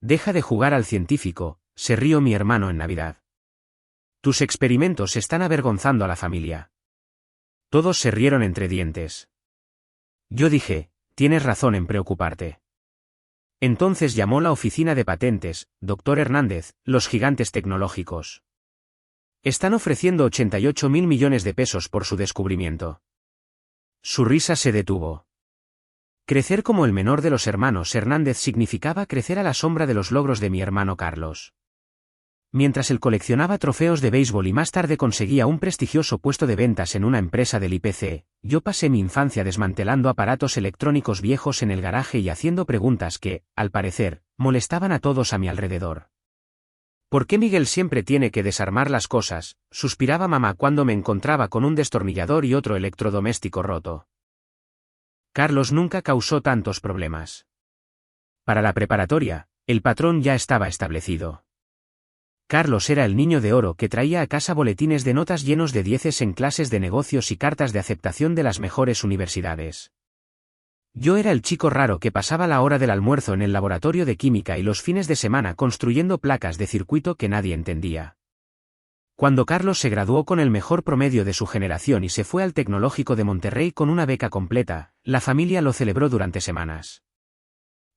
Deja de jugar al científico, se rió mi hermano en Navidad. Tus experimentos están avergonzando a la familia. Todos se rieron entre dientes. Yo dije, tienes razón en preocuparte. Entonces llamó la oficina de patentes, Dr. Hernández, los gigantes tecnológicos. Están ofreciendo 88.000 millones de pesos por su descubrimiento. Su risa se detuvo. Crecer como el menor de los hermanos Hernández significaba crecer a la sombra de los logros de mi hermano Carlos. Mientras él coleccionaba trofeos de béisbol y más tarde conseguía un prestigioso puesto de ventas en una empresa del IPC, yo pasé mi infancia desmantelando aparatos electrónicos viejos en el garaje y haciendo preguntas que, al parecer, molestaban a todos a mi alrededor. ¿Por qué Miguel siempre tiene que desarmar las cosas?, suspiraba mamá cuando me encontraba con un destornillador y otro electrodoméstico roto. Carlos nunca causó tantos problemas. Para la preparatoria, el patrón ya estaba establecido. Carlos era el niño de oro que traía a casa boletines de notas llenos de dieces en clases de negocios y cartas de aceptación de las mejores universidades. Yo era el chico raro que pasaba la hora del almuerzo en el laboratorio de química y los fines de semana construyendo placas de circuito que nadie entendía. Cuando Carlos se graduó con el mejor promedio de su generación y se fue al Tecnológico de Monterrey con una beca completa, la familia lo celebró durante semanas.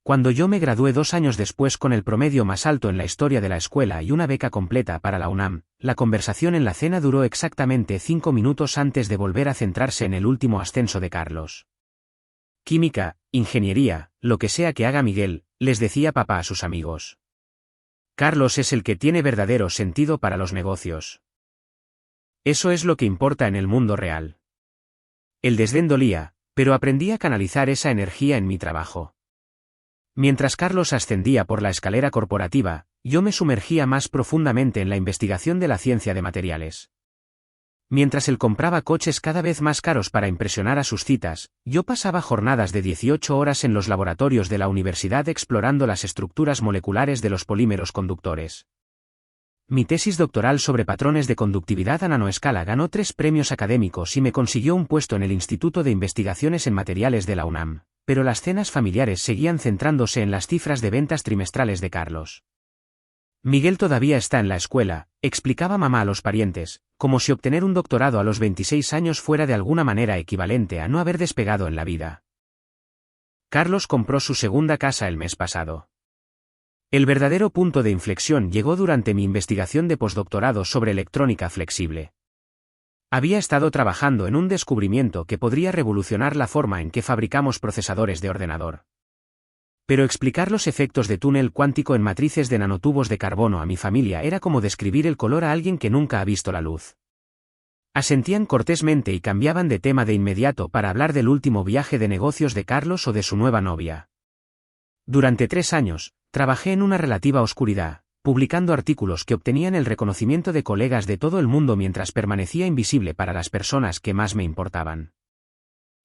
Cuando yo me gradué 2 años después con el promedio más alto en la historia de la escuela y una beca completa para la UNAM, la conversación en la cena duró exactamente 5 minutos antes de volver a centrarse en el último ascenso de Carlos. Química, ingeniería, lo que sea que haga Miguel, les decía papá a sus amigos. Carlos es el que tiene verdadero sentido para los negocios. Eso es lo que importa en el mundo real. El desdén dolía, pero aprendí a canalizar esa energía en mi trabajo. Mientras Carlos ascendía por la escalera corporativa, yo me sumergía más profundamente en la investigación de la ciencia de materiales. Mientras él compraba coches cada vez más caros para impresionar a sus citas, yo pasaba jornadas de 18 horas en los laboratorios de la universidad explorando las estructuras moleculares de los polímeros conductores. Mi tesis doctoral sobre patrones de conductividad a nanoescala ganó 3 premios académicos y me consiguió un puesto en el Instituto de Investigaciones en Materiales de la UNAM. Pero las cenas familiares seguían centrándose en las cifras de ventas trimestrales de Carlos. Miguel todavía está en la escuela, explicaba mamá a los parientes, como si obtener un doctorado a los 26 años fuera de alguna manera equivalente a no haber despegado en la vida. Carlos compró su segunda casa el mes pasado. El verdadero punto de inflexión llegó durante mi investigación de posdoctorado sobre electrónica flexible. Había estado trabajando en un descubrimiento que podría revolucionar la forma en que fabricamos procesadores de ordenador. Pero explicar los efectos de túnel cuántico en matrices de nanotubos de carbono a mi familia era como describir el color a alguien que nunca ha visto la luz. Asentían cortésmente y cambiaban de tema de inmediato para hablar del último viaje de negocios de Carlos o de su nueva novia. Durante 3 años, trabajé en una relativa oscuridad, publicando artículos que obtenían el reconocimiento de colegas de todo el mundo mientras permanecía invisible para las personas que más me importaban.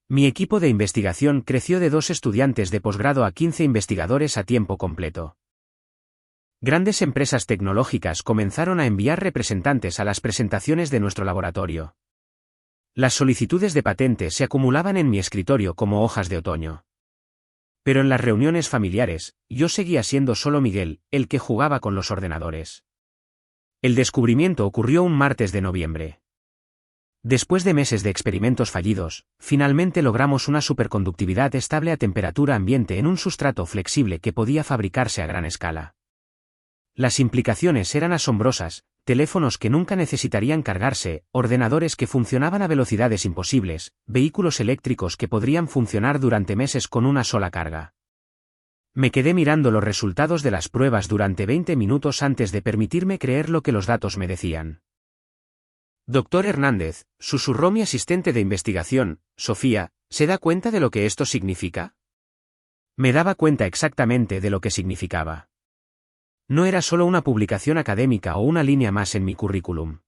Mi equipo de investigación creció de 2 estudiantes de posgrado a 15 investigadores a tiempo completo. Grandes empresas tecnológicas comenzaron a enviar representantes a las presentaciones de nuestro laboratorio. Las solicitudes de patentes se acumulaban en mi escritorio como hojas de otoño. Pero en las reuniones familiares, yo seguía siendo solo Miguel, el que jugaba con los ordenadores. El descubrimiento ocurrió un martes de noviembre. Después de meses de experimentos fallidos, finalmente logramos una superconductividad estable a temperatura ambiente en un sustrato flexible que podía fabricarse a gran escala. Las implicaciones eran asombrosas: teléfonos que nunca necesitarían cargarse, ordenadores que funcionaban a velocidades imposibles, vehículos eléctricos que podrían funcionar durante meses con una sola carga. Me quedé mirando los resultados de las pruebas durante 20 minutos antes de permitirme creer lo que los datos me decían. Doctor Hernández, susurró mi asistente de investigación, Sofía, ¿se da cuenta de lo que esto significa? Me daba cuenta exactamente de lo que significaba. No era solo una publicación académica o una línea más en mi currículum.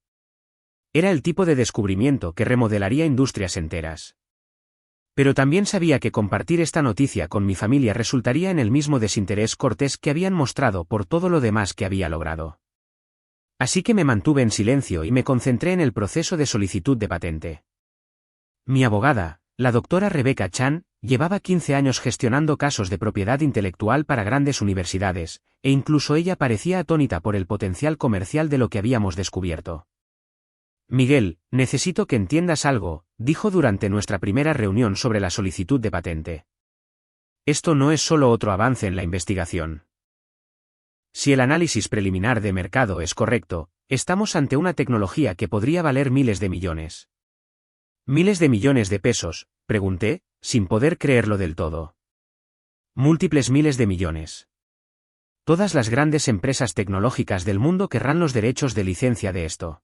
Era el tipo de descubrimiento que remodelaría industrias enteras. Pero también sabía que compartir esta noticia con mi familia resultaría en el mismo desinterés cortés que habían mostrado por todo lo demás que había logrado. Así que me mantuve en silencio y me concentré en el proceso de solicitud de patente. Mi abogada, la doctora Rebecca Chan, llevaba 15 años gestionando casos de propiedad intelectual para grandes universidades, e incluso ella parecía atónita por el potencial comercial de lo que habíamos descubierto. Miguel, necesito que entiendas algo, dijo durante nuestra primera reunión sobre la solicitud de patente. Esto no es solo otro avance en la investigación. Si el análisis preliminar de mercado es correcto, estamos ante una tecnología que podría valer miles de millones. ¿Miles de millones de pesos?, pregunté, sin poder creerlo del todo. Múltiples miles de millones. Todas las grandes empresas tecnológicas del mundo querrán los derechos de licencia de esto.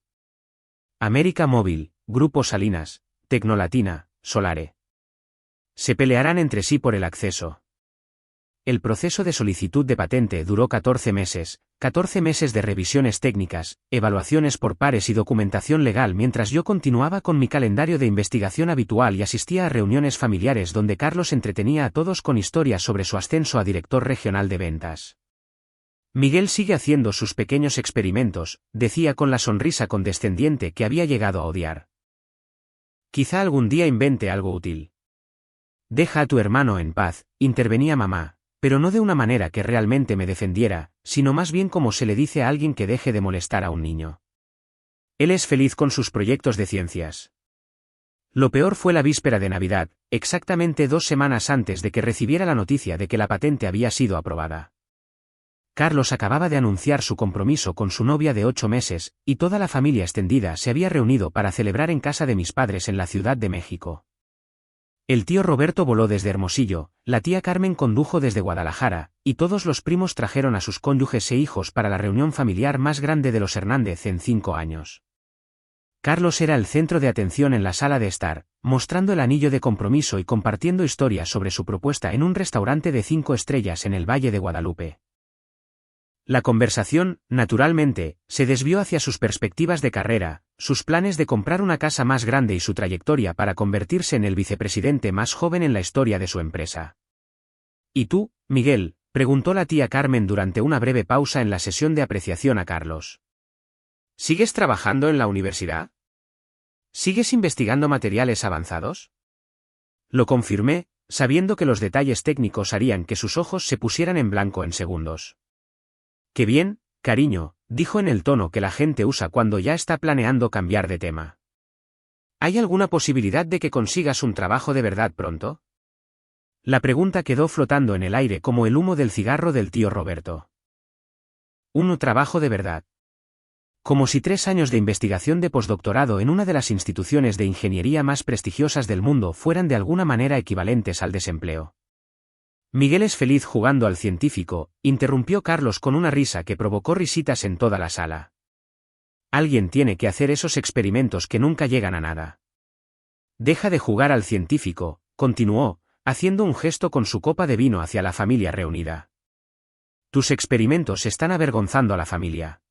América Móvil, Grupo Salinas, Tecnolatina, Solare. Se pelearán entre sí por el acceso. El proceso de solicitud de patente duró 14 meses de revisiones técnicas, evaluaciones por pares y documentación legal mientras yo continuaba con mi calendario de investigación habitual y asistía a reuniones familiares donde Carlos entretenía a todos con historias sobre su ascenso a director regional de ventas. Miguel sigue haciendo sus pequeños experimentos, decía con la sonrisa condescendiente que había llegado a odiar. Quizá algún día invente algo útil. Deja a tu hermano en paz, intervenía mamá, pero no de una manera que realmente me defendiera, sino más bien como se le dice a alguien que deje de molestar a un niño. Él es feliz con sus proyectos de ciencias. Lo peor fue la víspera de Navidad, exactamente 2 semanas antes de que recibiera la noticia de que la patente había sido aprobada. Carlos acababa de anunciar su compromiso con su novia de 8 meses, y toda la familia extendida se había reunido para celebrar en casa de mis padres en la Ciudad de México. El tío Roberto voló desde Hermosillo, la tía Carmen condujo desde Guadalajara, y todos los primos trajeron a sus cónyuges e hijos para la reunión familiar más grande de los Hernández en 5 años. Carlos era el centro de atención en la sala de estar, mostrando el anillo de compromiso y compartiendo historias sobre su propuesta en un restaurante de 5 estrellas en el Valle de Guadalupe. La conversación, naturalmente, se desvió hacia sus perspectivas de carrera, sus planes de comprar una casa más grande y su trayectoria para convertirse en el vicepresidente más joven en la historia de su empresa. ¿Y tú, Miguel?, preguntó la tía Carmen durante una breve pausa en la sesión de apreciación a Carlos. ¿Sigues trabajando en la universidad? ¿Sigues investigando materiales avanzados? Lo confirmé, sabiendo que los detalles técnicos harían que sus ojos se pusieran en blanco en segundos. «Qué bien, cariño», dijo en el tono que la gente usa cuando ya está planeando cambiar de tema. ¿Hay alguna posibilidad de que consigas un trabajo de verdad pronto? La pregunta quedó flotando en el aire como el humo del cigarro del tío Roberto. ¿Un trabajo de verdad? Como si 3 años de investigación de posdoctorado en una de las instituciones de ingeniería más prestigiosas del mundo fueran de alguna manera equivalentes al desempleo. Miguel es feliz jugando al científico, interrumpió Carlos con una risa que provocó risitas en toda la sala. Alguien tiene que hacer esos experimentos que nunca llegan a nada. Deja de jugar al científico, continuó, haciendo un gesto con su copa de vino hacia la familia reunida. Tus experimentos están avergonzando a la familia.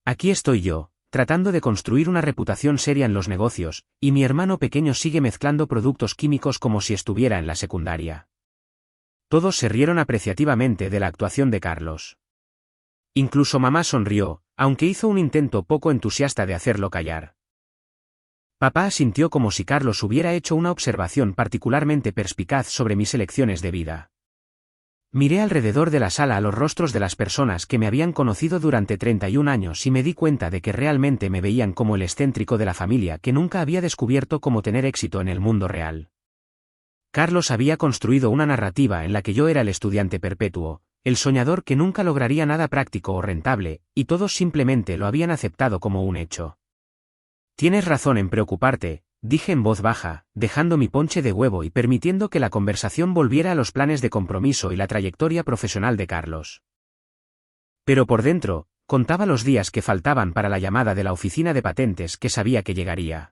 Aquí estoy yo, tratando de construir una reputación seria en los negocios, y mi hermano pequeño sigue mezclando productos químicos como si estuviera en la secundaria. Todos se rieron apreciativamente de la actuación de Carlos. Incluso mamá sonrió, aunque hizo un intento poco entusiasta de hacerlo callar. Papá asintió como si Carlos hubiera hecho una observación particularmente perspicaz sobre mis elecciones de vida. Miré alrededor de la sala a los rostros de las personas que me habían conocido durante 31 años y me di cuenta de que realmente me veían como el excéntrico de la familia que nunca había descubierto cómo tener éxito en el mundo real. Carlos había construido una narrativa en la que yo era el estudiante perpetuo, el soñador que nunca lograría nada práctico o rentable, y todos simplemente lo habían aceptado como un hecho. Tienes razón en preocuparte, dije en voz baja, dejando mi ponche de huevo y permitiendo que la conversación volviera a los planes de compromiso y la trayectoria profesional de Carlos. Pero por dentro, contaba los días que faltaban para la llamada de la oficina de patentes que sabía que llegaría.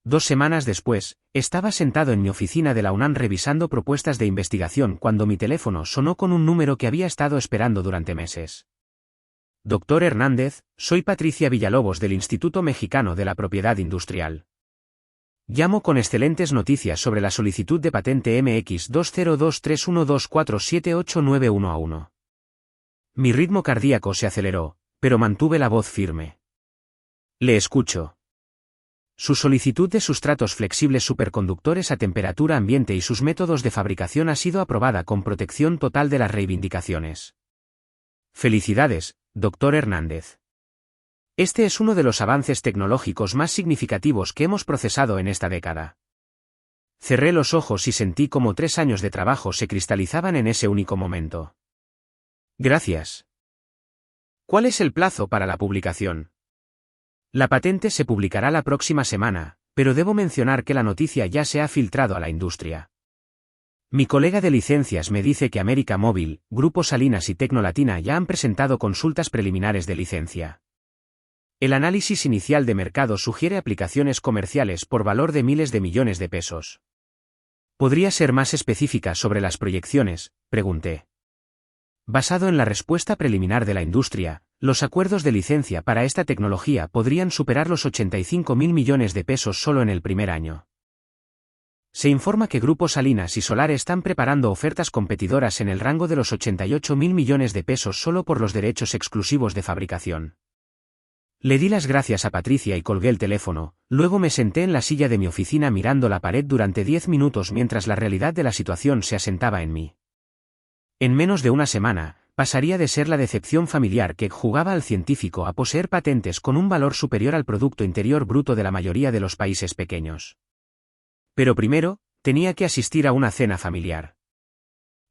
2 semanas después, estaba sentado en mi oficina de la UNAM revisando propuestas de investigación cuando mi teléfono sonó con un número que había estado esperando durante meses. Doctor Hernández, soy Patricia Villalobos del Instituto Mexicano de la Propiedad Industrial. Llamo con excelentes noticias sobre la solicitud de patente MX 20231247891. Mi ritmo cardíaco se aceleró, pero mantuve la voz firme. Le escucho. Su solicitud de sustratos flexibles superconductores a temperatura ambiente y sus métodos de fabricación ha sido aprobada con protección total de las reivindicaciones. Felicidades, Dr. Hernández. Este es uno de los avances tecnológicos más significativos que hemos procesado en esta década. Cerré los ojos y sentí como 3 años de trabajo se cristalizaban en ese único momento. Gracias. ¿Cuál es el plazo para la publicación? La patente se publicará la próxima semana, pero debo mencionar que la noticia ya se ha filtrado a la industria. Mi colega de licencias me dice que América Móvil, Grupo Salinas y Tecnolatina ya han presentado consultas preliminares de licencia. El análisis inicial de mercado sugiere aplicaciones comerciales por valor de miles de millones de pesos. ¿Podría ser más específica sobre las proyecciones?, pregunté. Basado en la respuesta preliminar de la industria, los acuerdos de licencia para esta tecnología podrían superar los 85.000 millones de pesos solo en el primer año. Se informa que Grupo Salinas y Solar están preparando ofertas competidoras en el rango de los 88.000 millones de pesos solo por los derechos exclusivos de fabricación. Le di las gracias a Patricia y colgué el teléfono, luego me senté en la silla de mi oficina mirando la pared durante 10 minutos mientras la realidad de la situación se asentaba en mí. En menos de una semana, pasaría de ser la decepción familiar que jugaba al científico a poseer patentes con un valor superior al Producto Interior Bruto de la mayoría de los países pequeños. Pero primero, tenía que asistir a una cena familiar.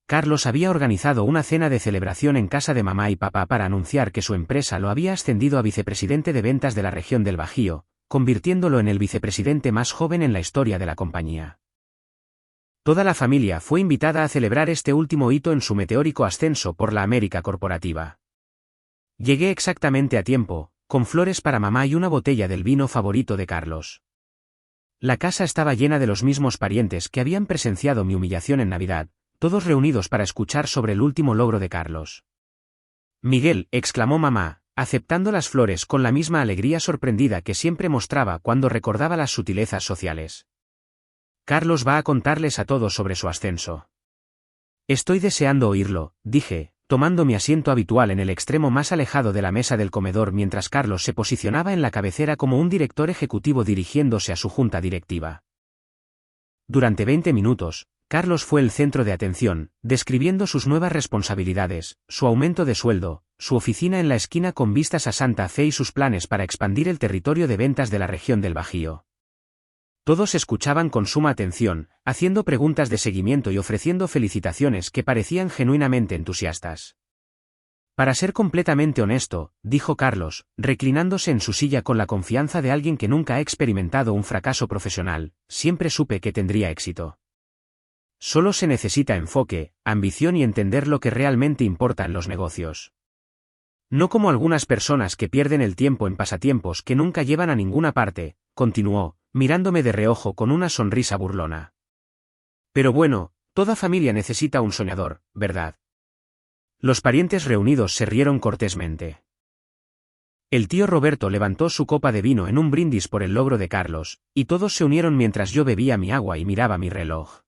Carlos había organizado una cena de celebración en casa de mamá y papá para anunciar que su empresa lo había ascendido a vicepresidente de ventas de la región del Bajío, convirtiéndolo en el vicepresidente más joven en la historia de la compañía. Toda la familia fue invitada a celebrar este último hito en su meteórico ascenso por la América corporativa. Llegué exactamente a tiempo, con flores para mamá y una botella del vino favorito de Carlos. La casa estaba llena de los mismos parientes que habían presenciado mi humillación en Navidad, todos reunidos para escuchar sobre el último logro de Carlos. Miguel, exclamó mamá, aceptando las flores con la misma alegría sorprendida que siempre mostraba cuando recordaba las sutilezas sociales. Carlos va a contarles a todos sobre su ascenso. Estoy deseando oírlo, dije, tomando mi asiento habitual en el extremo más alejado de la mesa del comedor mientras Carlos se posicionaba en la cabecera como un director ejecutivo dirigiéndose a su junta directiva. Durante 20 minutos, Carlos fue el centro de atención, describiendo sus nuevas responsabilidades, su aumento de sueldo, su oficina en la esquina con vistas a Santa Fe y sus planes para expandir el territorio de ventas de la región del Bajío. Todos escuchaban con suma atención, haciendo preguntas de seguimiento y ofreciendo felicitaciones que parecían genuinamente entusiastas. Para ser completamente honesto, dijo Carlos, reclinándose en su silla con la confianza de alguien que nunca ha experimentado un fracaso profesional, siempre supe que tendría éxito. Solo se necesita enfoque, ambición y entender lo que realmente importa en los negocios. No como algunas personas que pierden el tiempo en pasatiempos que nunca llevan a ninguna parte, continuó, mirándome de reojo con una sonrisa burlona. Pero bueno, toda familia necesita un soñador, ¿verdad? Los parientes reunidos se rieron cortésmente. El tío Roberto levantó su copa de vino en un brindis por el logro de Carlos, y todos se unieron mientras yo bebía mi agua y miraba mi reloj.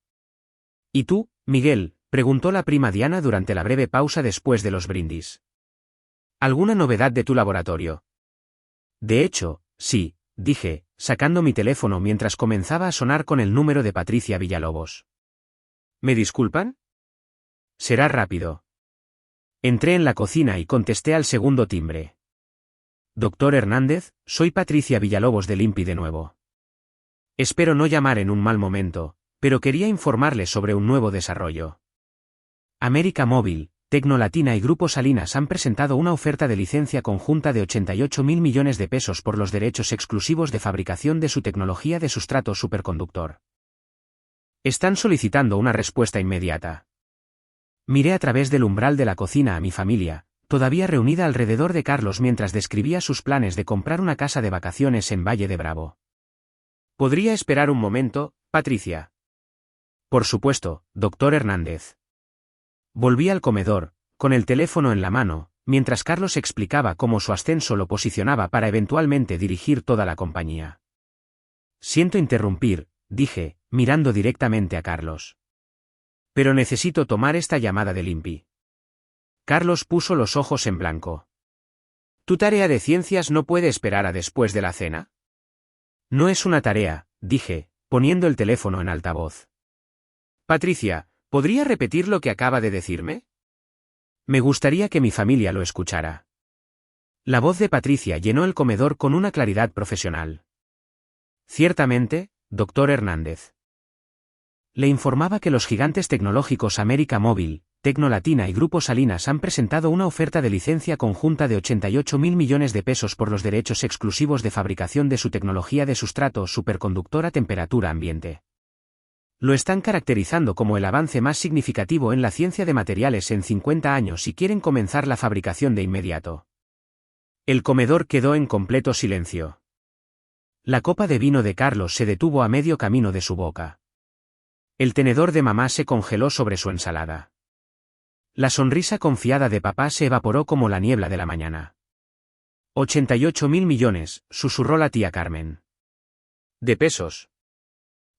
¿Y tú, Miguel?, preguntó la prima Diana durante la breve pausa después de los brindis. ¿Alguna novedad de tu laboratorio? De hecho, sí, dije, sacando mi teléfono mientras comenzaba a sonar con el número de Patricia Villalobos. ¿Me disculpan? Será rápido. Entré en la cocina y contesté al segundo timbre. Doctor Hernández, soy Patricia Villalobos del INPI de nuevo. Espero no llamar en un mal momento, pero quería informarle sobre un nuevo desarrollo. América Móvil, Tecnolatina y Grupo Salinas han presentado una oferta de licencia conjunta de 88.000 millones de pesos por los derechos exclusivos de fabricación de su tecnología de sustrato superconductor. Están solicitando una respuesta inmediata. Miré a través del umbral de la cocina a mi familia, todavía reunida alrededor de Carlos mientras describía sus planes de comprar una casa de vacaciones en Valle de Bravo. ¿Podría esperar un momento, Patricia? Por supuesto, doctor Hernández. Volví al comedor, con el teléfono en la mano, mientras Carlos explicaba cómo su ascenso lo posicionaba para eventualmente dirigir toda la compañía. Siento interrumpir, dije, mirando directamente a Carlos. Pero necesito tomar esta llamada del INPI. Carlos puso los ojos en blanco. ¿Tu tarea de ciencias no puede esperar a después de la cena? No es una tarea, dije, poniendo el teléfono en altavoz. Patricia, ¿podría repetir lo que acaba de decirme? Me gustaría que mi familia lo escuchara. La voz de Patricia llenó el comedor con una claridad profesional. Ciertamente, doctor Hernández. Le informaba que los gigantes tecnológicos América Móvil, Tecnolatina y Grupo Salinas han presentado una oferta de licencia conjunta de 88.000 millones de pesos por los derechos exclusivos de fabricación de su tecnología de sustrato superconductor a temperatura ambiente. Lo están caracterizando como el avance más significativo en la ciencia de materiales en 50 años y quieren comenzar la fabricación de inmediato. El comedor quedó en completo silencio. La copa de vino de Carlos se detuvo a medio camino de su boca. El tenedor de mamá se congeló sobre su ensalada. La sonrisa confiada de papá se evaporó como la niebla de la mañana. 88.000 millones, susurró la tía Carmen. De pesos.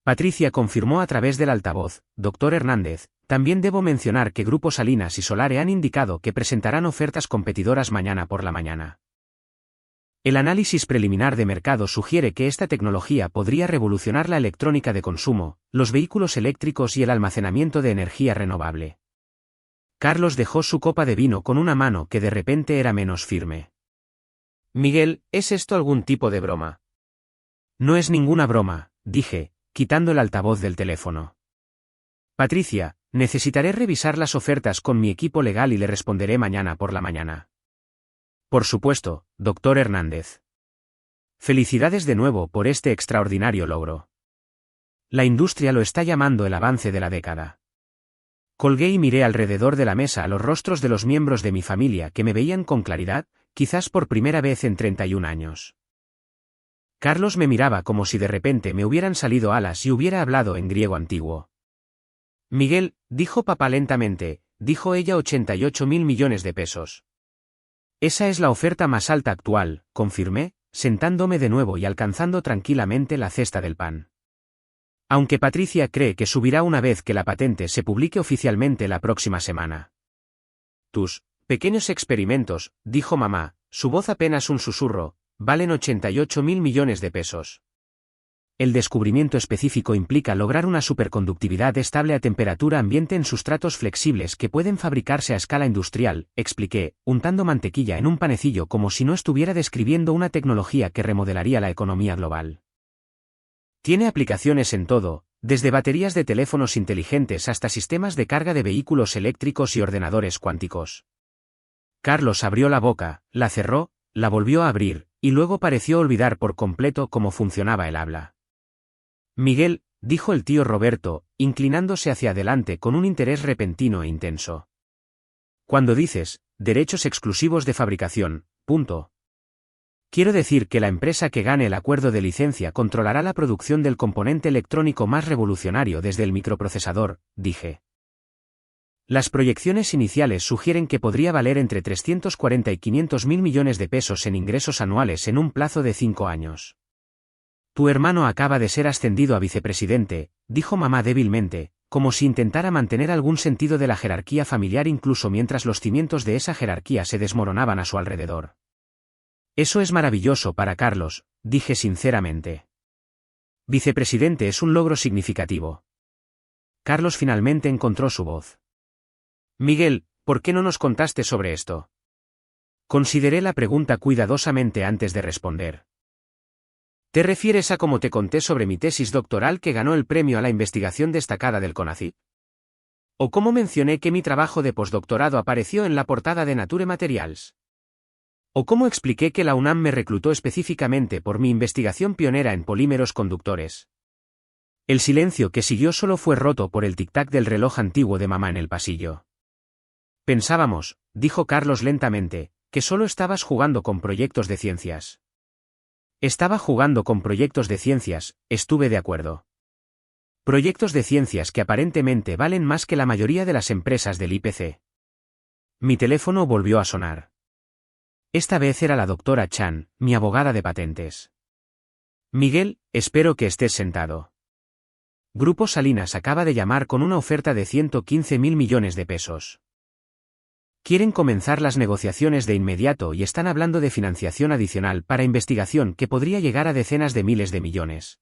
Patricia confirmó a través del altavoz, doctor Hernández, también debo mencionar que Grupo Salinas y Solare han indicado que presentarán ofertas competidoras mañana por la mañana. El análisis preliminar de mercado sugiere que esta tecnología podría revolucionar la electrónica de consumo, los vehículos eléctricos y el almacenamiento de energía renovable. Carlos dejó su copa de vino con una mano que de repente era menos firme. Miguel, ¿es esto algún tipo de broma? No es ninguna broma, dije, quitando el altavoz del teléfono. Patricia, necesitaré revisar las ofertas con mi equipo legal y le responderé mañana por la mañana. Por supuesto, doctor Hernández. Felicidades de nuevo por este extraordinario logro. La industria lo está llamando el avance de la década. Colgué y miré alrededor de la mesa a los rostros de los miembros de mi familia que me veían con claridad, quizás por primera vez en 31 años. Carlos me miraba como si de repente me hubieran salido alas y hubiera hablado en griego antiguo. Miguel, dijo papá lentamente, dijo ella 88.000 millones de pesos. Esa es la oferta más alta actual, confirmé, sentándome de nuevo y alcanzando tranquilamente la cesta del pan. Aunque Patricia cree que subirá una vez que la patente se publique oficialmente la próxima semana. Tus pequeños experimentos, dijo mamá, su voz apenas un susurro, valen 88.000 millones de pesos. El descubrimiento específico implica lograr una superconductividad estable a temperatura ambiente en sustratos flexibles que pueden fabricarse a escala industrial, expliqué, untando mantequilla en un panecillo como si no estuviera describiendo una tecnología que remodelaría la economía global. Tiene aplicaciones en todo, desde baterías de teléfonos inteligentes hasta sistemas de carga de vehículos eléctricos y ordenadores cuánticos. Carlos abrió la boca, la cerró, la volvió a abrir, y luego pareció olvidar por completo cómo funcionaba el habla. Miguel, dijo el tío Roberto, inclinándose hacia adelante con un interés repentino e intenso. Cuando dices, derechos exclusivos de fabricación, punto. Quiero decir que la empresa que gane el acuerdo de licencia controlará la producción del componente electrónico más revolucionario desde el microprocesador, dije. Las proyecciones iniciales sugieren que podría valer entre 340 y 500.000 millones de pesos en ingresos anuales en un plazo de 5 años. Tu hermano acaba de ser ascendido a vicepresidente, dijo mamá débilmente, como si intentara mantener algún sentido de la jerarquía familiar incluso mientras los cimientos de esa jerarquía se desmoronaban a su alrededor. Eso es maravilloso para Carlos, dije sinceramente. Vicepresidente es un logro significativo. Carlos finalmente encontró su voz. Miguel, ¿por qué no nos contaste sobre esto? Consideré la pregunta cuidadosamente antes de responder. ¿Te refieres a cómo te conté sobre mi tesis doctoral que ganó el premio a la investigación destacada del CONACYT? ¿O cómo mencioné que mi trabajo de postdoctorado apareció en la portada de Nature Materials? ¿O cómo expliqué que la UNAM me reclutó específicamente por mi investigación pionera en polímeros conductores? El silencio que siguió solo fue roto por el tic-tac del reloj antiguo de mamá en el pasillo. Pensábamos, dijo Carlos lentamente, que solo estabas jugando con proyectos de ciencias. Estaba jugando con proyectos de ciencias, estuve de acuerdo. Proyectos de ciencias que aparentemente valen más que la mayoría de las empresas del IPC. Mi teléfono volvió a sonar. Esta vez era la doctora Chan, mi abogada de patentes. Miguel, espero que estés sentado. Grupo Salinas acaba de llamar con una oferta de 115.000 millones de pesos. Quieren comenzar las negociaciones de inmediato y están hablando de financiación adicional para investigación que podría llegar a decenas de miles de millones.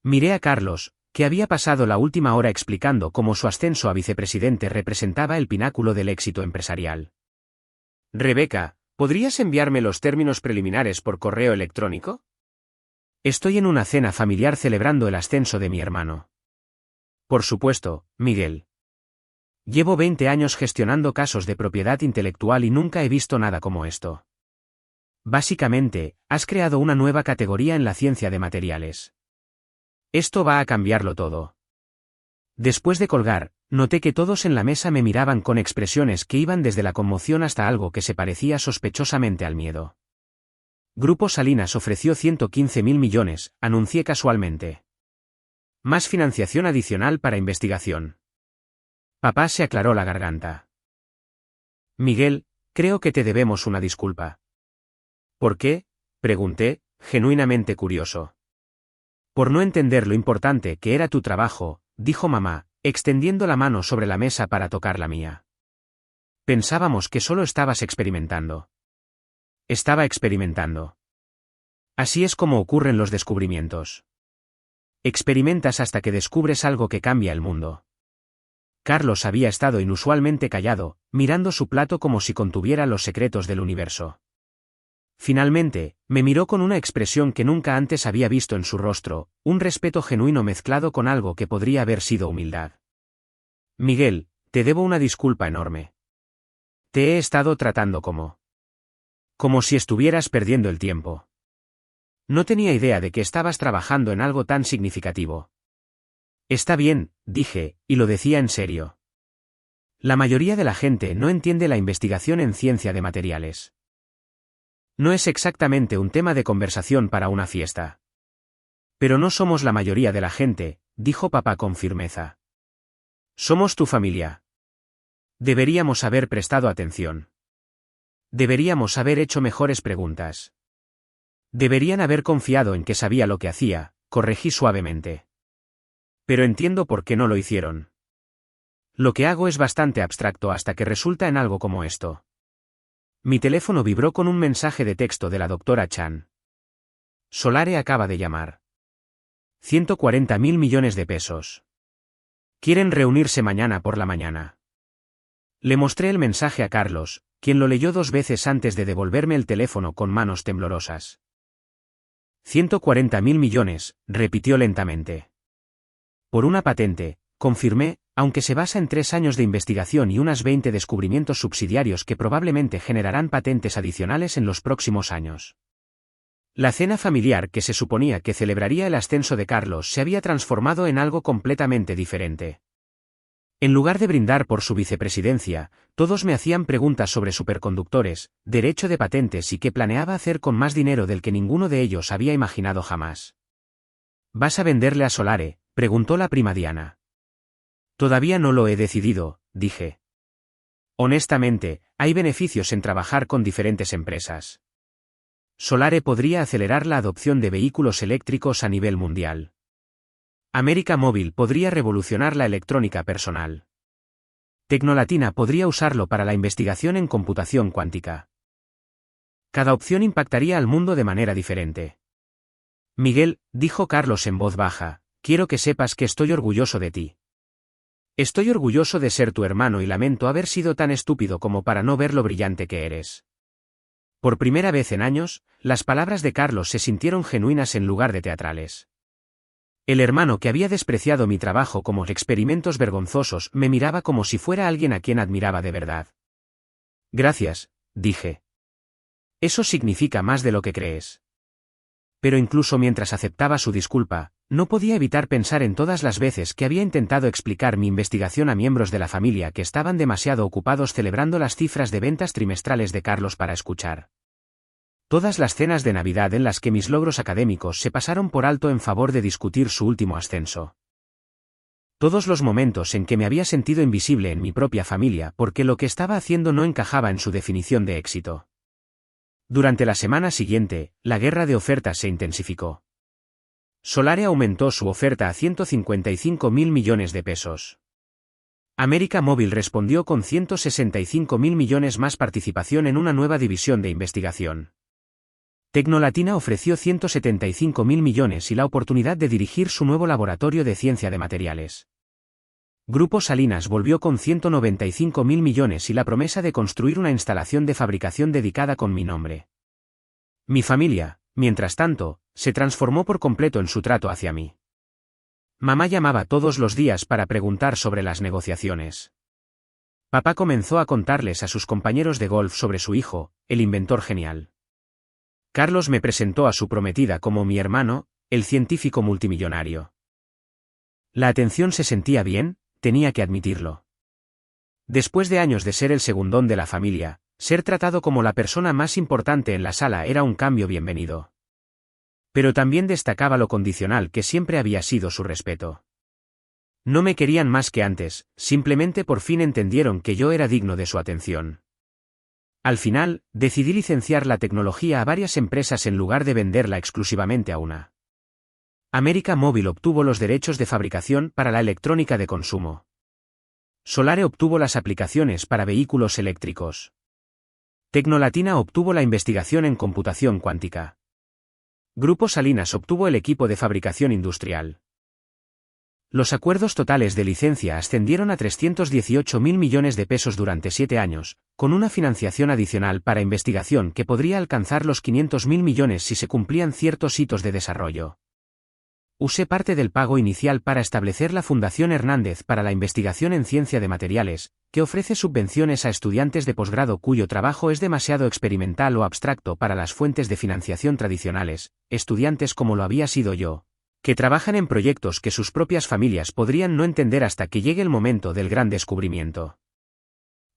Miré a Carlos, que había pasado la última hora explicando cómo su ascenso a vicepresidente representaba el pináculo del éxito empresarial. Rebeca, ¿podrías enviarme los términos preliminares por correo electrónico? Estoy en una cena familiar celebrando el ascenso de mi hermano. Por supuesto, Miguel. Llevo 20 años gestionando casos de propiedad intelectual y nunca he visto nada como esto. Básicamente, has creado una nueva categoría en la ciencia de materiales. Esto va a cambiarlo todo. Después de colgar, noté que todos en la mesa me miraban con expresiones que iban desde la conmoción hasta algo que se parecía sospechosamente al miedo. Grupo Salinas ofreció 115.000 millones, anuncié casualmente. Más financiación adicional para investigación. Papá se aclaró la garganta. Miguel, creo que te debemos una disculpa. ¿Por qué?, pregunté, genuinamente curioso. Por no entender lo importante que era tu trabajo, dijo mamá, extendiendo la mano sobre la mesa para tocar la mía. Pensábamos que solo estabas experimentando. Estaba experimentando. Así es como ocurren los descubrimientos. Experimentas hasta que descubres algo que cambia el mundo. Carlos había estado inusualmente callado, mirando su plato como si contuviera los secretos del universo. Finalmente, me miró con una expresión que nunca antes había visto en su rostro, un respeto genuino mezclado con algo que podría haber sido humildad. Miguel, te debo una disculpa enorme. Te he estado tratando como si estuvieras perdiendo el tiempo. No tenía idea de que estabas trabajando en algo tan significativo. Está bien, dije, y lo decía en serio. La mayoría de la gente no entiende la investigación en ciencia de materiales. No es exactamente un tema de conversación para una fiesta. Pero no somos la mayoría de la gente, dijo papá con firmeza. Somos tu familia. Deberíamos haber prestado atención. Deberíamos haber hecho mejores preguntas. Deberían haber confiado en que sabía lo que hacía, corregí suavemente. Pero entiendo por qué no lo hicieron. Lo que hago es bastante abstracto hasta que resulta en algo como esto. Mi teléfono vibró con un mensaje de texto de la doctora Chan. Solare acaba de llamar. 140.000 millones de pesos. Quieren reunirse mañana por la mañana. Le mostré el mensaje a Carlos, quien lo leyó 2 veces antes de devolverme el teléfono con manos temblorosas. 140.000 millones, repitió lentamente. Por una patente, confirmé, aunque se basa en 3 años de investigación y unas 20 descubrimientos subsidiarios que probablemente generarán patentes adicionales en los próximos años. La cena familiar que se suponía que celebraría el ascenso de Carlos se había transformado en algo completamente diferente. En lugar de brindar por su vicepresidencia, todos me hacían preguntas sobre superconductores, derecho de patentes y qué planeaba hacer con más dinero del que ninguno de ellos había imaginado jamás. ¿Vas a venderle a Solare?, preguntó la prima Diana. Todavía no lo he decidido, dije. Honestamente, hay beneficios en trabajar con diferentes empresas. Solare podría acelerar la adopción de vehículos eléctricos a nivel mundial. América Móvil podría revolucionar la electrónica personal. Tecnolatina podría usarlo para la investigación en computación cuántica. Cada opción impactaría al mundo de manera diferente. Miguel, dijo Carlos en voz baja, quiero que sepas que estoy orgulloso de ti. Estoy orgulloso de ser tu hermano y lamento haber sido tan estúpido como para no ver lo brillante que eres. Por primera vez en años, las palabras de Carlos se sintieron genuinas en lugar de teatrales. El hermano que había despreciado mi trabajo como experimentos vergonzosos me miraba como si fuera alguien a quien admiraba de verdad. Gracias, dije. Eso significa más de lo que crees. Pero incluso mientras aceptaba su disculpa, no podía evitar pensar en todas las veces que había intentado explicar mi investigación a miembros de la familia que estaban demasiado ocupados celebrando las cifras de ventas trimestrales de Carlos para escuchar. Todas las cenas de Navidad en las que mis logros académicos se pasaron por alto en favor de discutir su último ascenso. Todos los momentos en que me había sentido invisible en mi propia familia porque lo que estaba haciendo no encajaba en su definición de éxito. Durante la semana siguiente, la guerra de ofertas se intensificó. Solare aumentó su oferta a 155.000 millones de pesos. América Móvil respondió con 165.000 millones más participación en una nueva división de investigación. Tecnolatina ofreció 175.000 millones y la oportunidad de dirigir su nuevo laboratorio de ciencia de materiales. Grupo Salinas volvió con 195.000 millones y la promesa de construir una instalación de fabricación dedicada con mi nombre. Mi familia, mientras tanto, se transformó por completo en su trato hacia mí. Mamá llamaba todos los días para preguntar sobre las negociaciones. Papá comenzó a contarles a sus compañeros de golf sobre su hijo, el inventor genial. Carlos me presentó a su prometida como mi hermano, el científico multimillonario. La atención se sentía bien, tenía que admitirlo. Después de años de ser el segundón de la familia, ser tratado como la persona más importante en la sala era un cambio bienvenido. Pero también destacaba lo condicional que siempre había sido su respeto. No me querían más que antes, simplemente por fin entendieron que yo era digno de su atención. Al final, decidí licenciar la tecnología a varias empresas en lugar de venderla exclusivamente a una. América Móvil obtuvo los derechos de fabricación para la electrónica de consumo. Solare obtuvo las aplicaciones para vehículos eléctricos. Tecnolatina obtuvo la investigación en computación cuántica. Grupo Salinas obtuvo el equipo de fabricación industrial. Los acuerdos totales de licencia ascendieron a 318.000 millones de pesos durante 7 años, con una financiación adicional para investigación que podría alcanzar los 500.000 millones si se cumplían ciertos hitos de desarrollo. Usé parte del pago inicial para establecer la Fundación Hernández para la Investigación en Ciencia de Materiales, que ofrece subvenciones a estudiantes de posgrado cuyo trabajo es demasiado experimental o abstracto para las fuentes de financiación tradicionales, estudiantes como lo había sido yo, que trabajan en proyectos que sus propias familias podrían no entender hasta que llegue el momento del gran descubrimiento.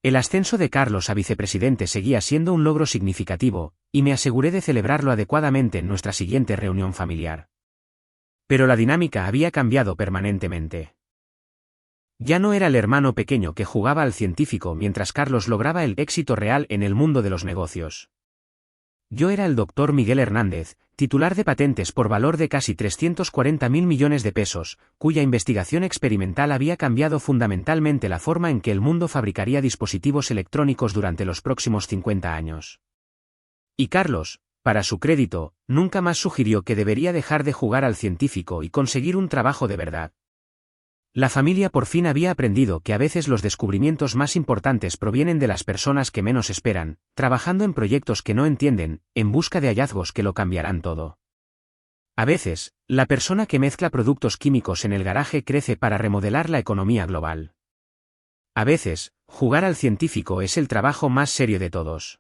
El ascenso de Carlos a vicepresidente seguía siendo un logro significativo, y me aseguré de celebrarlo adecuadamente en nuestra siguiente reunión familiar. Pero la dinámica había cambiado permanentemente. Ya no era el hermano pequeño que jugaba al científico mientras Carlos lograba el éxito real en el mundo de los negocios. Yo era el doctor Miguel Hernández, titular de patentes por valor de casi 340.000 millones de pesos, cuya investigación experimental había cambiado fundamentalmente la forma en que el mundo fabricaría dispositivos electrónicos durante los próximos 50 años. Y Carlos, para su crédito, nunca más sugirió que debería dejar de jugar al científico y conseguir un trabajo de verdad. La familia por fin había aprendido que a veces los descubrimientos más importantes provienen de las personas que menos esperan, trabajando en proyectos que no entienden, en busca de hallazgos que lo cambiarán todo. A veces, la persona que mezcla productos químicos en el garaje crece para remodelar la economía global. A veces, jugar al científico es el trabajo más serio de todos.